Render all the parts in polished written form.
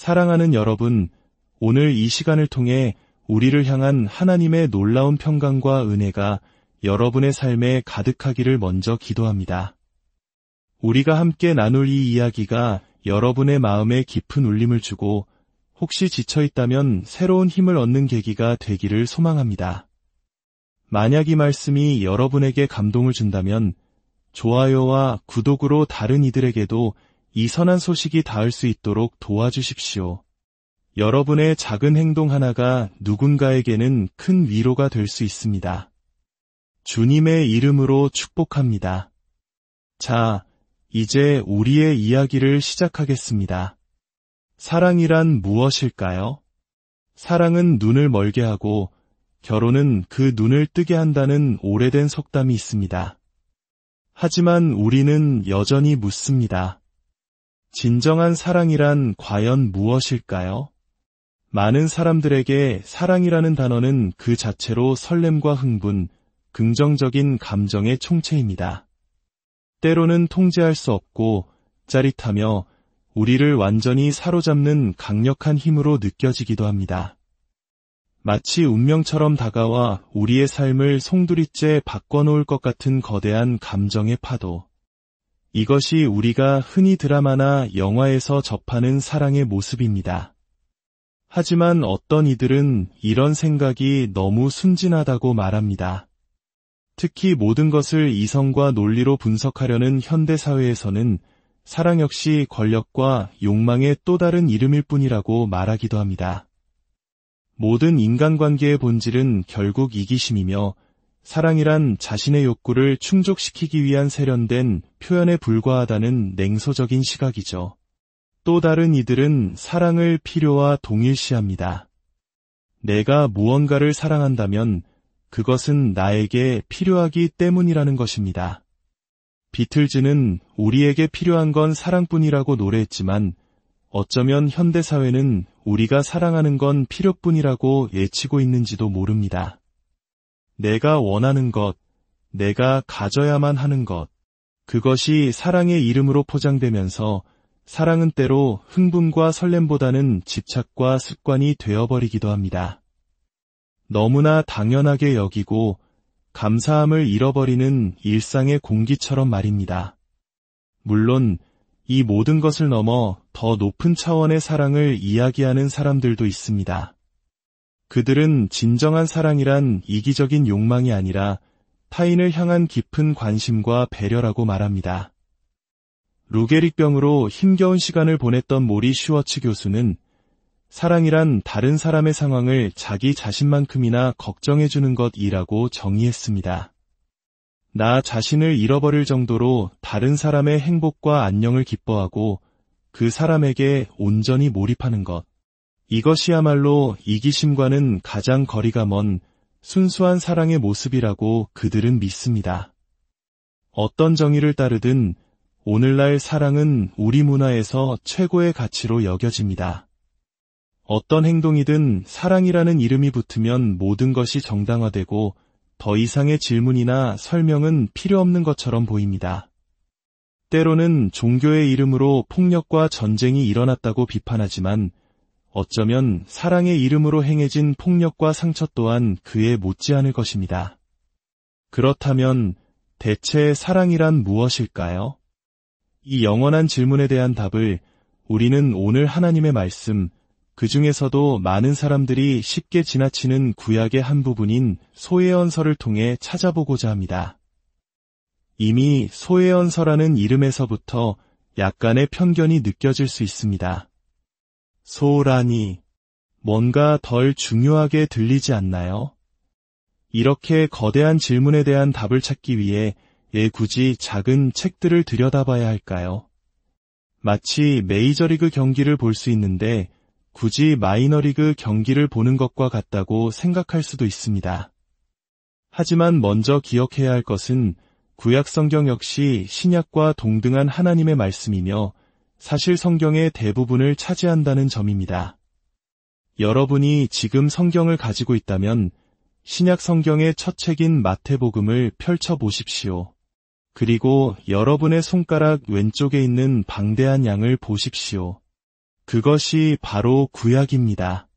사랑하는 여러분, 오늘 이 시간을 통해 우리를 향한 하나님의 놀라운 평강과 은혜가 여러분의 삶에 가득하기를 먼저 기도합니다. 우리가 함께 나눌 이 이야기가 여러분의 마음에 깊은 울림을 주고 혹시 지쳐있다면 새로운 힘을 얻는 계기가 되기를 소망합니다. 만약 이 말씀이 여러분에게 감동을 준다면 좋아요와 구독으로 다른 이들에게도 이 선한 소식이 닿을 수 있도록 도와주십시오. 여러분의 작은 행동 하나가 누군가에게는 큰 위로가 될 수 있습니다. 주님의 이름으로 축복합니다. 자, 이제 우리의 이야기를 시작하겠습니다. 사랑이란 무엇일까요? 사랑은 눈을 멀게 하고 결혼은 그 눈을 뜨게 한다는 오래된 속담이 있습니다. 하지만 우리는 여전히 묻습니다. 진정한 사랑이란 과연 무엇일까요? 많은 사람들에게 사랑이라는 단어는 그 자체로 설렘과 흥분, 긍정적인 감정의 총체입니다. 때로는 통제할 수 없고 짜릿하며 우리를 완전히 사로잡는 강력한 힘으로 느껴지기도 합니다. 마치 운명처럼 다가와 우리의 삶을 송두리째 바꿔놓을 것 같은 거대한 감정의 파도. 이것이 우리가 흔히 드라마나 영화에서 접하는 사랑의 모습입니다. 하지만 어떤 이들은 이런 생각이 너무 순진하다고 말합니다. 특히 모든 것을 이성과 논리로 분석하려는 현대사회에서는 사랑 역시 권력과 욕망의 또 다른 이름일 뿐이라고 말하기도 합니다. 모든 인간관계의 본질은 결국 이기심이며 사랑이란 자신의 욕구를 충족시키기 위한 세련된 표현에 불과하다는 냉소적인 시각이죠. 또 다른 이들은 사랑을 필요와 동일시합니다. 내가 무언가를 사랑한다면 그것은 나에게 필요하기 때문이라는 것입니다. 비틀즈는 우리에게 필요한 건 사랑뿐이라고 노래했지만 어쩌면 현대사회는 우리가 사랑하는 건 필요뿐이라고 외치고 있는지도 모릅니다. 내가 원하는 것, 내가 가져야만 하는 것, 그것이 사랑의 이름으로 포장되면서 사랑은 때로 흥분과 설렘보다는 집착과 습관이 되어버리기도 합니다. 너무나 당연하게 여기고 감사함을 잃어버리는 일상의 공기처럼 말입니다. 물론 이 모든 것을 넘어 더 높은 차원의 사랑을 이야기하는 사람들도 있습니다. 그들은 진정한 사랑이란 이기적인 욕망이 아니라 타인을 향한 깊은 관심과 배려라고 말합니다. 루게릭병으로 힘겨운 시간을 보냈던 모리 슈워츠 교수는 사랑이란 다른 사람의 상황을 자기 자신만큼이나 걱정해주는 것이라고 정의했습니다. 나 자신을 잃어버릴 정도로 다른 사람의 행복과 안녕을 기뻐하고 그 사람에게 온전히 몰입하는 것. 이것이야말로 이기심과는 가장 거리가 먼 순수한 사랑의 모습이라고 그들은 믿습니다. 어떤 정의를 따르든 오늘날 사랑은 우리 문화에서 최고의 가치로 여겨집니다. 어떤 행동이든 사랑이라는 이름이 붙으면 모든 것이 정당화되고 더 이상의 질문이나 설명은 필요 없는 것처럼 보입니다. 때로는 종교의 이름으로 폭력과 전쟁이 일어났다고 비판하지만 어쩌면 사랑의 이름으로 행해진 폭력과 상처 또한 그에 못지않을 것입니다. 그렇다면 대체 사랑이란 무엇일까요? 이 영원한 질문에 대한 답을 우리는 오늘 하나님의 말씀, 그 중에서도 많은 사람들이 쉽게 지나치는 구약의 한 부분인 소예언서를 통해 찾아보고자 합니다. 이미 소예언서라는 이름에서부터 약간의 편견이 느껴질 수 있습니다. 소라니, 뭔가 덜 중요하게 들리지 않나요? 이렇게 거대한 질문에 대한 답을 찾기 위해 굳이 작은 책들을 들여다봐야 할까요? 마치 메이저리그 경기를 볼 수 있는데 굳이 마이너리그 경기를 보는 것과 같다고 생각할 수도 있습니다. 하지만 먼저 기억해야 할 것은 구약 성경 역시 신약과 동등한 하나님의 말씀이며 사실 성경의 대부분을 차지한다는 점입니다. 여러분이 지금 성경을 가지고 있다면 신약 성경의 첫 책인 마태복음을 펼쳐보십시오. 그리고 여러분의 손가락 왼쪽에 있는 방대한 양을 보십시오. 그것이 바로 구약입니다.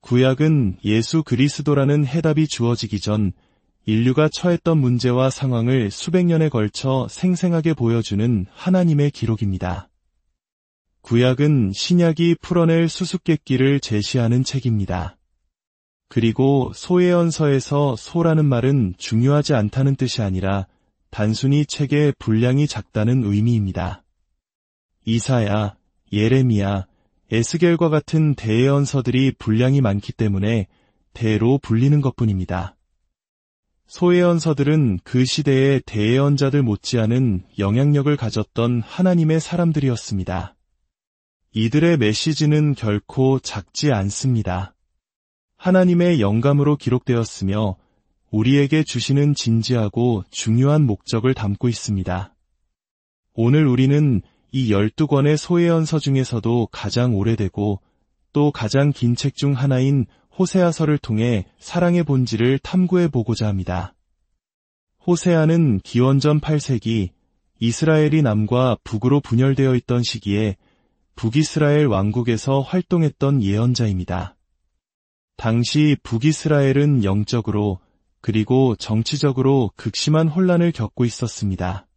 구약은 예수 그리스도라는 해답이 주어지기 전 인류가 처했던 문제와 상황을 수백 년에 걸쳐 생생하게 보여주는 하나님의 기록입니다. 구약은 신약이 풀어낼 수수께끼를 제시하는 책입니다. 그리고 소예언서에서 소라는 말은 중요하지 않다는 뜻이 아니라 단순히 책의 분량이 작다는 의미입니다. 이사야, 예레미야, 에스겔과 같은 대예언서들이 분량이 많기 때문에 대로 불리는 것뿐입니다. 소예언서들은 그 시대의 대예언자들 못지않은 영향력을 가졌던 하나님의 사람들이었습니다. 이들의 메시지는 결코 작지 않습니다. 하나님의 영감으로 기록되었으며 우리에게 주시는 진지하고 중요한 목적을 담고 있습니다. 오늘 우리는 이 12권의 소예언서 중에서도 가장 오래되고 또 가장 긴 책 중 하나인 호세아서를 통해 사랑의 본질을 탐구해 보고자 합니다. 호세아는 기원전 8세기 이스라엘이 남과 북으로 분열되어 있던 시기에 북이스라엘 왕국에서 활동했던 예언자입니다. 당시 북이스라엘은 영적으로 그리고 정치적으로 극심한 혼란을 겪고 있었습니다.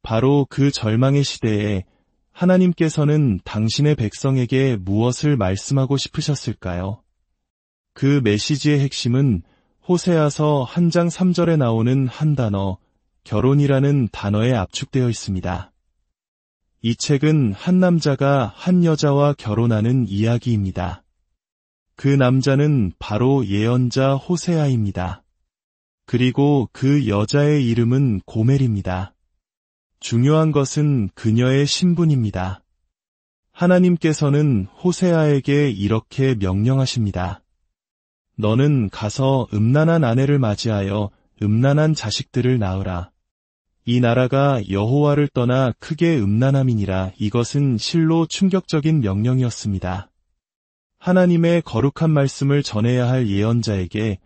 바로 그 절망의 시대에 하나님께서는 당신의 백성에게 무엇을 말씀하고 싶으셨을까요? 그 메시지의 핵심은 호세아서 1장 3절에 나오는 한 단어, 결혼이라는 단어에 압축되어 있습니다. 이 책은 한 남자가 한 여자와 결혼하는 이야기입니다. 그 남자는 바로 예언자 호세아입니다. 그리고 그 여자의 이름은 고멜입니다. 중요한 것은 그녀의 신분입니다. 하나님께서는 호세아에게 이렇게 명령하십니다. 너는 가서 음란한 아내를 맞이하여 음란한 자식들을 낳으라. 이 나라가 여호와를 떠나 크게 음란함이니라. 이것은 실로 충격적인 명령이었습니다. 하나님의 거룩한 말씀을 전해야 할 예언자에게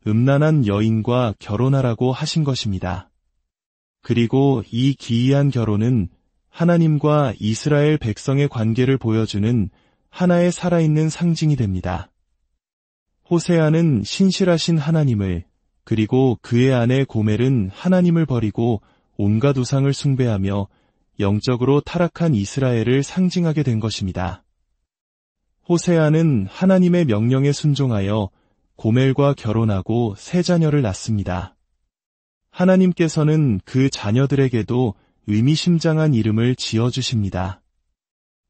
음란한 여인과 결혼하라고 하신 것입니다. 그리고 이 기이한 결혼은 하나님과 이스라엘 백성의 관계를 보여주는 하나의 살아있는 상징이 됩니다. 호세아는 신실하신 하나님을, 그리고 그의 아내 고멜은 하나님을 버리고 온갖 우상을 숭배하며 영적으로 타락한 이스라엘을 상징하게 된 것입니다. 호세아는 하나님의 명령에 순종하여 고멜과 결혼하고 세 자녀를 낳습니다. 하나님께서는 그 자녀들에게도 의미심장한 이름을 지어주십니다.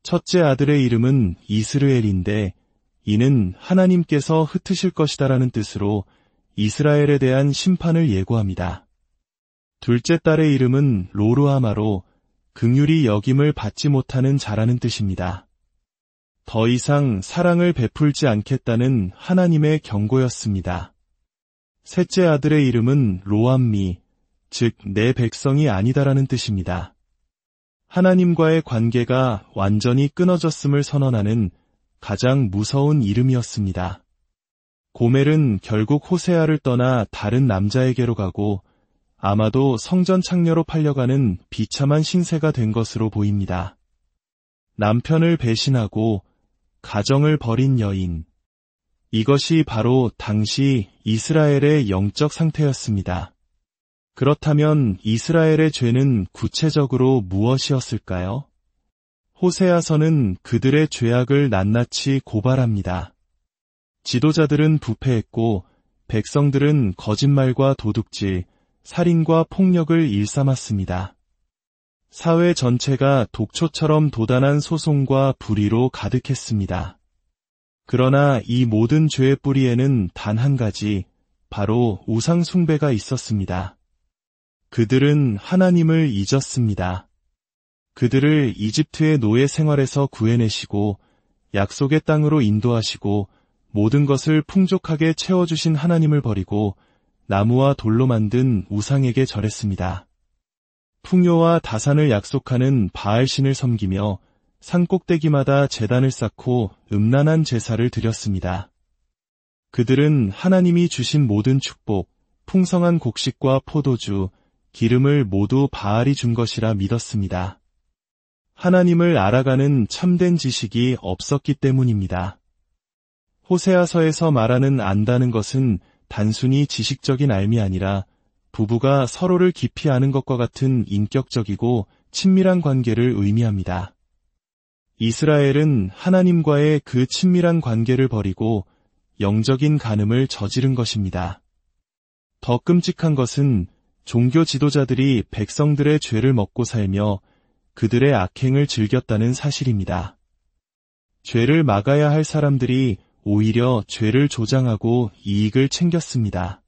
첫째 아들의 이름은 이스르엘인데 이는 하나님께서 흩으실 것이다라는 뜻으로 이스라엘에 대한 심판을 예고합니다. 둘째 딸의 이름은 로르아마로 긍휼히 여김을 받지 못하는 자라는 뜻입니다. 더 이상 사랑을 베풀지 않겠다는 하나님의 경고였습니다. 셋째 아들의 이름은 로암미, 즉 내 백성이 아니다라는 뜻입니다. 하나님과의 관계가 완전히 끊어졌음을 선언하는 가장 무서운 이름이었습니다. 고멜은 결국 호세아를 떠나 다른 남자에게로 가고 아마도 성전 창녀로 팔려가는 비참한 신세가 된 것으로 보입니다. 남편을 배신하고 가정을 버린 여인. 이것이 바로 당시 이스라엘의 영적 상태였습니다. 그렇다면 이스라엘의 죄는 구체적으로 무엇이었을까요? 호세아서는 그들의 죄악을 낱낱이 고발합니다. 지도자들은 부패했고 백성들은 거짓말과 도둑질, 살인과 폭력을 일삼았습니다. 사회 전체가 독초처럼 도단한 소송과 불의로 가득했습니다. 그러나 이 모든 죄의 뿌리에는 단 한 가지, 바로 우상 숭배가 있었습니다. 그들은 하나님을 잊었습니다. 그들을 이집트의 노예 생활에서 구해내시고 약속의 땅으로 인도하시고 모든 것을 풍족하게 채워주신 하나님을 버리고 나무와 돌로 만든 우상에게 절했습니다. 풍요와 다산을 약속하는 바알신을 섬기며 산꼭대기마다 제단을 쌓고 음란한 제사를 드렸습니다. 그들은 하나님이 주신 모든 축복, 풍성한 곡식과 포도주, 기름을 모두 바알이 준 것이라 믿었습니다. 하나님을 알아가는 참된 지식이 없었기 때문입니다. 호세아서에서 말하는 안다는 것은 단순히 지식적인 알미 아니라 부부가 서로를 깊이 아는 것과 같은 인격적이고 친밀한 관계를 의미합니다. 이스라엘은 하나님과의 그 친밀한 관계를 버리고 영적인 간음을 저지른 것입니다. 더 끔찍한 것은 종교 지도자들이 백성들의 죄를 먹고 살며 그들의 악행을 즐겼다는 사실입니다. 죄를 막아야 할 사람들이 오히려 죄를 조장하고 이익을 챙겼습니다.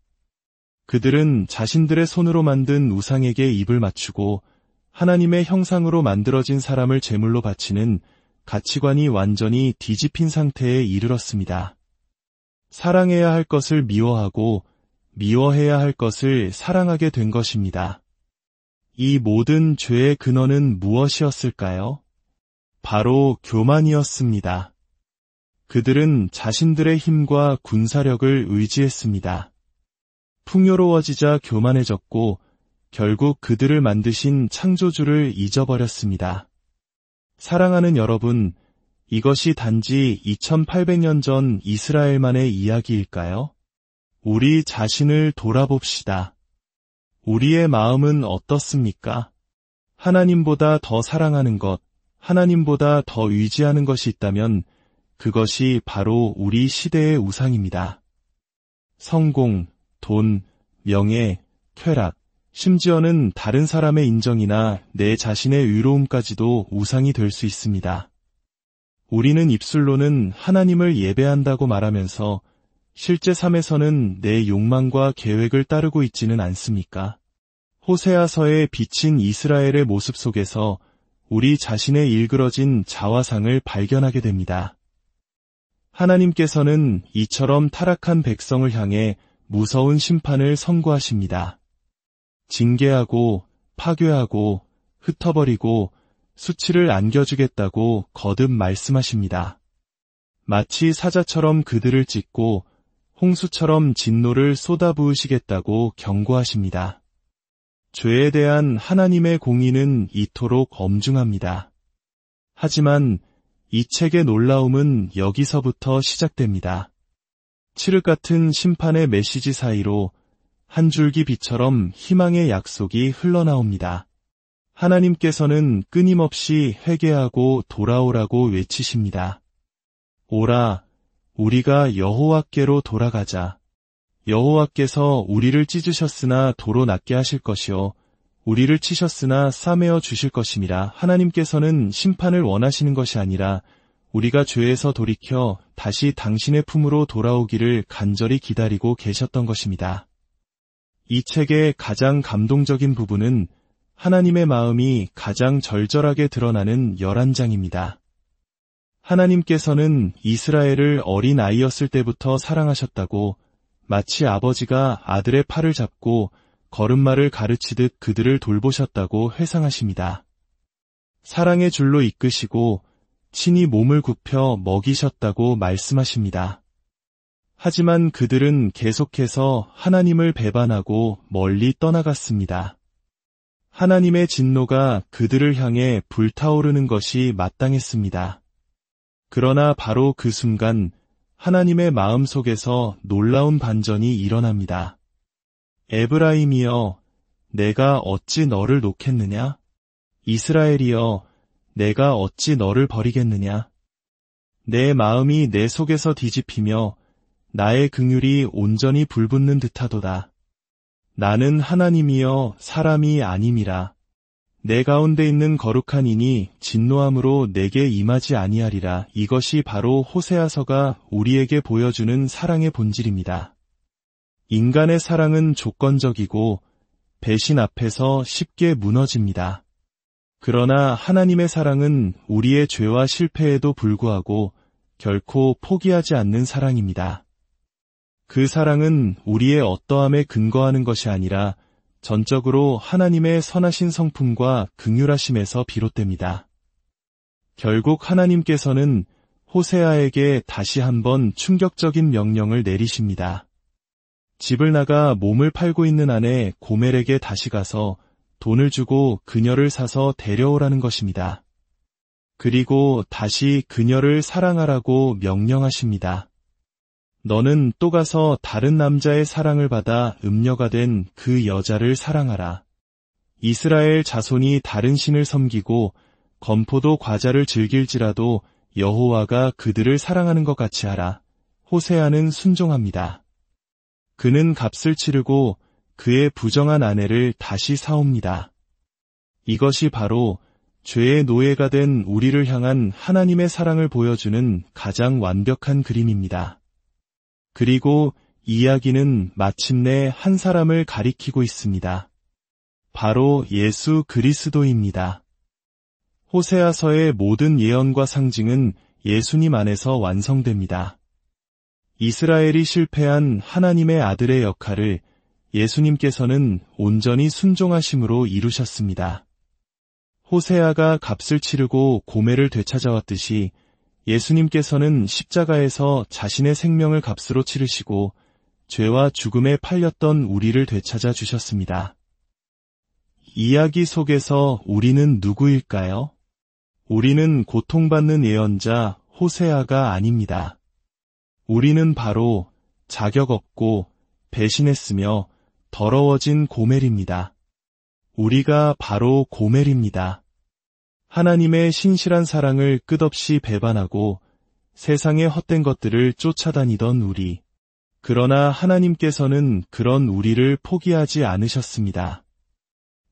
그들은 자신들의 손으로 만든 우상에게 입을 맞추고 하나님의 형상으로 만들어진 사람을 제물로 바치는 가치관이 완전히 뒤집힌 상태에 이르렀습니다. 사랑해야 할 것을 미워하고 미워해야 할 것을 사랑하게 된 것입니다. 이 모든 죄의 근원은 무엇이었을까요? 바로 교만이었습니다. 그들은 자신들의 힘과 군사력을 의지했습니다. 풍요로워지자 교만해졌고 결국 그들을 만드신 창조주를 잊어버렸습니다. 사랑하는 여러분, 이것이 단지 2800년 전 이스라엘만의 이야기일까요? 우리 자신을 돌아봅시다. 우리의 마음은 어떻습니까? 하나님보다 더 사랑하는 것, 하나님보다 더 의지하는 것이 있다면 그것이 바로 우리 시대의 우상입니다. 성공, 돈, 명예, 쾌락, 심지어는 다른 사람의 인정이나 내 자신의 의로움까지도 우상이 될 수 있습니다. 우리는 입술로는 하나님을 예배한다고 말하면서 실제 삶에서는 내 욕망과 계획을 따르고 있지는 않습니까? 호세아서에 비친 이스라엘의 모습 속에서 우리 자신의 일그러진 자화상을 발견하게 됩니다. 하나님께서는 이처럼 타락한 백성을 향해 무서운 심판을 선고하십니다. 징계하고 파괴하고 흩어버리고 수치를 안겨주겠다고 거듭 말씀하십니다. 마치 사자처럼 그들을 찢고 홍수처럼 진노를 쏟아부으시겠다고 경고하십니다. 죄에 대한 하나님의 공의는 이토록 엄중합니다. 하지만 이 책의 놀라움은 여기서부터 시작됩니다. 칠흑 같은 심판의 메시지 사이로 한 줄기 빛처럼 희망의 약속이 흘러나옵니다. 하나님께서는 끊임없이 회개하고 돌아오라고 외치십니다. 오라, 우리가 여호와께로 돌아가자. 여호와께서 우리를 찢으셨으나 도로 낫게 하실 것이요 우리를 치셨으나 싸매어 주실 것임이라. 하나님께서는 심판을 원하시는 것이 아니라 우리가 죄에서 돌이켜 다시 당신의 품으로 돌아오기를 간절히 기다리고 계셨던 것입니다. 이 책의 가장 감동적인 부분은 하나님의 마음이 가장 절절하게 드러나는 11장입니다. 하나님께서는 이스라엘을 어린 아이였을 때부터 사랑하셨다고 마치 아버지가 아들의 팔을 잡고 걸음마를 가르치듯 그들을 돌보셨다고 회상하십니다. 사랑의 줄로 이끄시고 친히 몸을 굽혀 먹이셨다고 말씀하십니다. 하지만 그들은 계속해서 하나님을 배반하고 멀리 떠나갔습니다. 하나님의 진노가 그들을 향해 불타오르는 것이 마땅했습니다. 그러나 바로 그 순간 하나님의 마음 속에서 놀라운 반전이 일어납니다. 에브라임이여, 내가 어찌 너를 놓겠느냐? 이스라엘이여, 내가 어찌 너를 버리겠느냐? 내 마음이 내 속에서 뒤집히며 나의 긍휼이 온전히 불붙는 듯하도다. 나는 하나님이여 사람이 아님이라. 내 가운데 있는 거룩한 이니 진노함으로 내게 임하지 아니하리라. 이것이 바로 호세아서가 우리에게 보여주는 사랑의 본질입니다. 인간의 사랑은 조건적이고 배신 앞에서 쉽게 무너집니다. 그러나 하나님의 사랑은 우리의 죄와 실패에도 불구하고 결코 포기하지 않는 사랑입니다. 그 사랑은 우리의 어떠함에 근거하는 것이 아니라 전적으로 하나님의 선하신 성품과 긍휼하심에서 비롯됩니다. 결국 하나님께서는 호세아에게 다시 한번 충격적인 명령을 내리십니다. 집을 나가 몸을 팔고 있는 아내 고멜에게 다시 가서 돈을 주고 그녀를 사서 데려오라는 것입니다. 그리고 다시 그녀를 사랑하라고 명령하십니다. 너는 또 가서 다른 남자의 사랑을 받아 음녀가 된 그 여자를 사랑하라. 이스라엘 자손이 다른 신을 섬기고 건포도 과자를 즐길지라도 여호와가 그들을 사랑하는 것 같이 하라. 호세아는 순종합니다. 그는 값을 치르고 그의 부정한 아내를 다시 사옵니다. 이것이 바로 죄의 노예가 된 우리를 향한 하나님의 사랑을 보여주는 가장 완벽한 그림입니다. 그리고 이야기는 마침내 한 사람을 가리키고 있습니다. 바로 예수 그리스도입니다. 호세아서의 모든 예언과 상징은 예수님 안에서 완성됩니다. 이스라엘이 실패한 하나님의 아들의 역할을 예수님께서는 온전히 순종하심으로 이루셨습니다. 호세아가 값을 치르고 고멜을 되찾아왔듯이 예수님께서는 십자가에서 자신의 생명을 값으로 치르시고 죄와 죽음에 팔렸던 우리를 되찾아 주셨습니다. 이야기 속에서 우리는 누구일까요? 우리는 고통받는 예언자 호세아가 아닙니다. 우리는 바로 자격 없고 배신했으며 더러워진 고멜입니다. 우리가 바로 고멜입니다. 하나님의 신실한 사랑을 끝없이 배반하고 세상의 헛된 것들을 쫓아다니던 우리. 그러나 하나님께서는 그런 우리를 포기하지 않으셨습니다.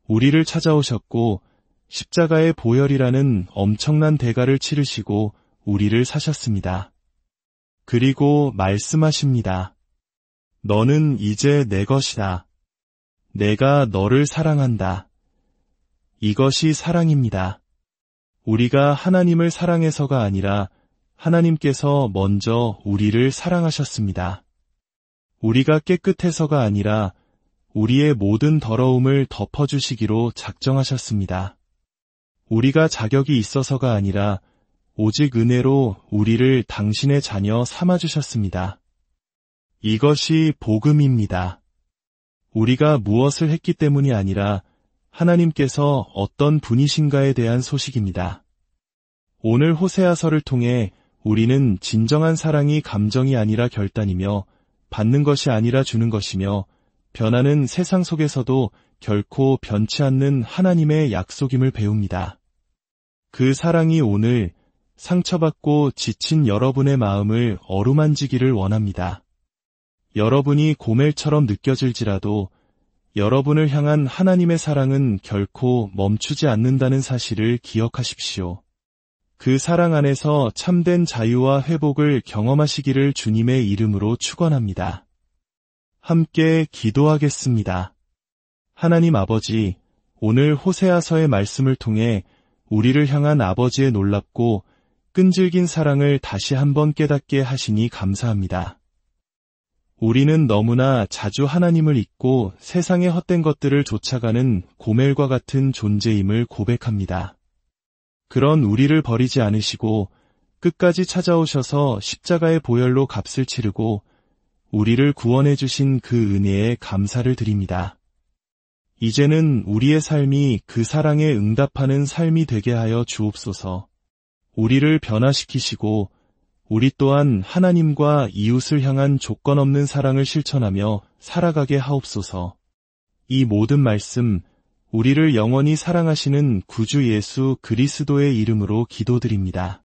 우리를 찾아오셨고 십자가의 보혈이라는 엄청난 대가를 치르시고 우리를 사셨습니다. 그리고 말씀하십니다. 너는 이제 내 것이다. 내가 너를 사랑한다. 이것이 사랑입니다. 우리가 하나님을 사랑해서가 아니라 하나님께서 먼저 우리를 사랑하셨습니다. 우리가 깨끗해서가 아니라 우리의 모든 더러움을 덮어주시기로 작정하셨습니다. 우리가 자격이 있어서가 아니라 오직 은혜로 우리를 당신의 자녀 삼아주셨습니다. 이것이 복음입니다. 우리가 무엇을 했기 때문이 아니라 하나님께서 어떤 분이신가에 대한 소식입니다. 오늘 호세아서를 통해 우리는 진정한 사랑이 감정이 아니라 결단이며 받는 것이 아니라 주는 것이며 변하는 세상 속에서도 결코 변치 않는 하나님의 약속임을 배웁니다. 그 사랑이 오늘 상처받고 지친 여러분의 마음을 어루만지기를 원합니다. 여러분이 고멜처럼 느껴질지라도 여러분을 향한 하나님의 사랑은 결코 멈추지 않는다는 사실을 기억하십시오. 그 사랑 안에서 참된 자유와 회복을 경험하시기를 주님의 이름으로 축원합니다. 함께 기도하겠습니다. 하나님 아버지, 오늘 호세아서의 말씀을 통해 우리를 향한 아버지의 놀랍고 끈질긴 사랑을 다시 한번 깨닫게 하시니 감사합니다. 우리는 너무나 자주 하나님을 잊고 세상의 헛된 것들을 쫓아가는 고멜과 같은 존재임을 고백합니다. 그런 우리를 버리지 않으시고 끝까지 찾아오셔서 십자가의 보혈로 값을 치르고 우리를 구원해 주신 그 은혜에 감사를 드립니다. 이제는 우리의 삶이 그 사랑에 응답하는 삶이 되게 하여 주옵소서. 우리를 변화시키시고 우리 또한 하나님과 이웃을 향한 조건 없는 사랑을 실천하며 살아가게 하옵소서. 이 모든 말씀, 우리를 영원히 사랑하시는 구주 예수 그리스도의 이름으로 기도드립니다.